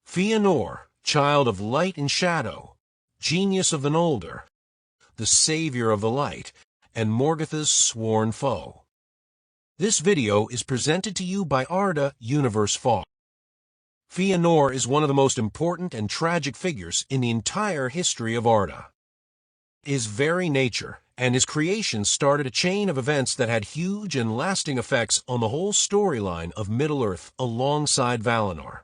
Feänor, child of light and shadow, genius of the Noldor, the savior of the light, and Morgoth's sworn foe. This video is presented to you by Arda Universe Far. Feänor is one of the most important and tragic figures in the entire history of Arda. His very nature and his creation started a chain of events that had huge and lasting effects on the whole storyline of Middle-earth alongside Valinor.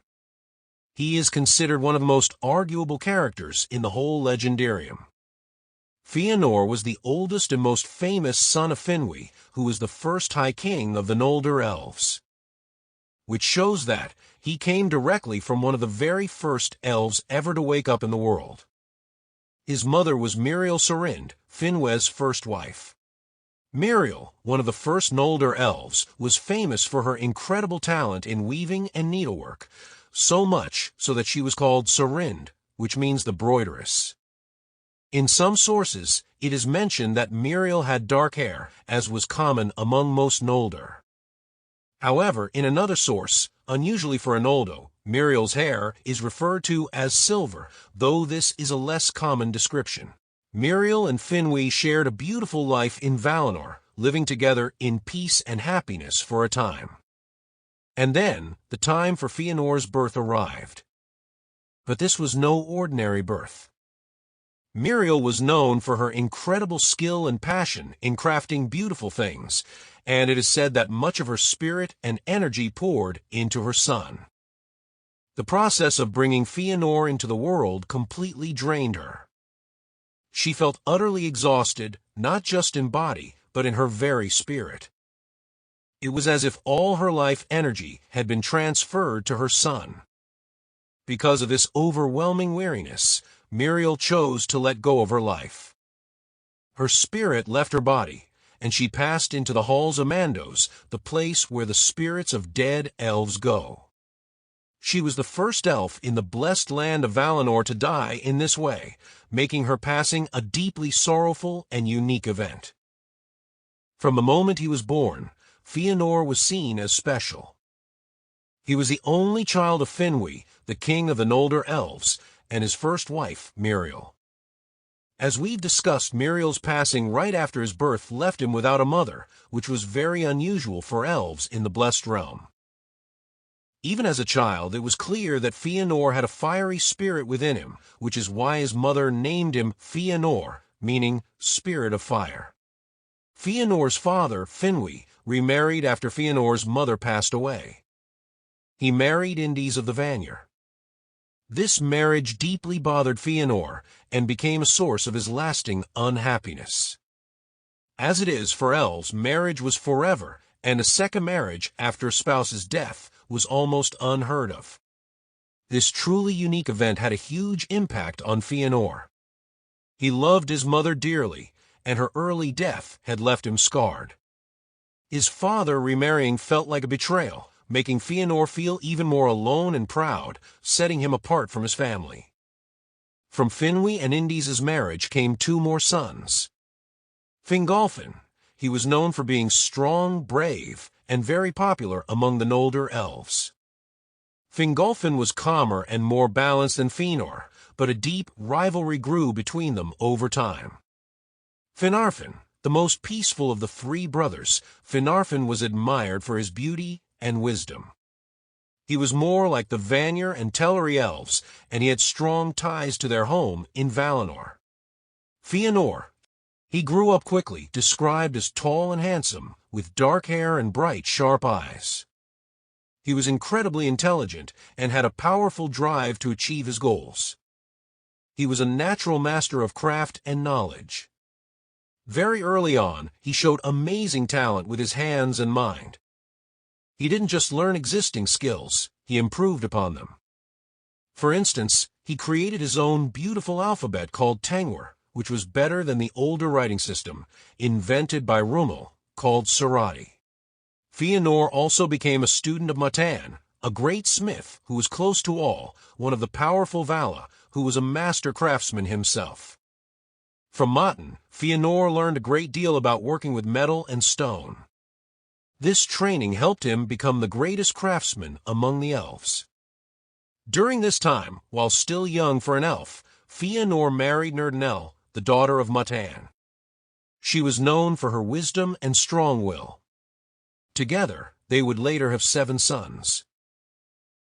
He is considered one of the most arguable characters in the whole Legendarium. Feänor was the oldest and most famous son of Finwë, who was the first High King of the Noldor Elves, which shows that he came directly from one of the very first elves ever to wake up in the world. His mother was Míriel Sorind, Finwë's first wife. Míriel, one of the first Noldor elves, was famous for her incredible talent in weaving and needlework, so much so that she was called Sorind, which means the broideress. In some sources, it is mentioned that Míriel had dark hair, as was common among most Noldor. However, in another source, unusually for a Noldo, Míriel's hair is referred to as silver, though this is a less common description. Míriel and Finwë shared a beautiful life in Valinor, living together in peace and happiness for a time. And then, the time for Feanor's birth arrived. But this was no ordinary birth. Míriel was known for her incredible skill and passion in crafting beautiful things, and it is said that much of her spirit and energy poured into her son. The process of bringing Feänor into the world completely drained her. She felt utterly exhausted, not just in body, but in her very spirit. It was as if all her life energy had been transferred to her son. Because of this overwhelming weariness, Míriel chose to let go of her life. Her spirit left her body, and she passed into the halls of Mandos, the place where the spirits of dead elves go. She was the first elf in the blessed land of Valinor to die in this way, making her passing a deeply sorrowful and unique event. From the moment he was born, Feänor was seen as special. He was the only child of Finwë, the king of the Noldor elves, and his first wife, Míriel. As we've discussed, Míriel's passing right after his birth left him without a mother, which was very unusual for elves in the Blessed Realm. Even as a child, it was clear that Feänor had a fiery spirit within him, which is why his mother named him Feänor, meaning spirit of fire. Feanor's father, Finwë, remarried after Feanor's mother passed away. He married Indies of the Vanir. This marriage deeply bothered Feänor and became a source of his lasting unhappiness. As it is for elves, marriage was forever, and a second marriage after a spouse's death was almost unheard of. This truly unique event had a huge impact on Feänor. He loved his mother dearly, and her early death had left him scarred. His father remarrying felt like a betrayal, making Feänor feel even more alone and proud, setting him apart from his family. From Finwë and Indies' marriage came two more sons. Fingolfin. He was known for being strong, brave, and very popular among the Noldor elves. Fingolfin was calmer and more balanced than Feänor, but a deep rivalry grew between them over time. Finarfin. The most peaceful of the three brothers, Finarfin was admired for his beauty and wisdom. He was more like the Vanir and Teleri elves, and he had strong ties to their home in Valinor. Feänor. He grew up quickly, described as tall and handsome, with dark hair and bright, sharp eyes. He was incredibly intelligent and had a powerful drive to achieve his goals. He was a natural master of craft and knowledge. Very early on, he showed amazing talent with his hands and mind. He didn't just learn existing skills, he improved upon them. For instance, he created his own beautiful alphabet called Tengwar, which was better than the older writing system, invented by Rúmal, called Sarati. Feänor also became a student of Matan, a great smith who was close to all, one of the powerful Vala, who was a master craftsman himself. From Matan, Feänor learned a great deal about working with metal and stone. This training helped him become the greatest craftsman among the elves. During this time, while still young for an elf, Feänor married Nerdnell, the daughter of Matan. She was known for her wisdom and strong will. Together, they would later have 7 sons.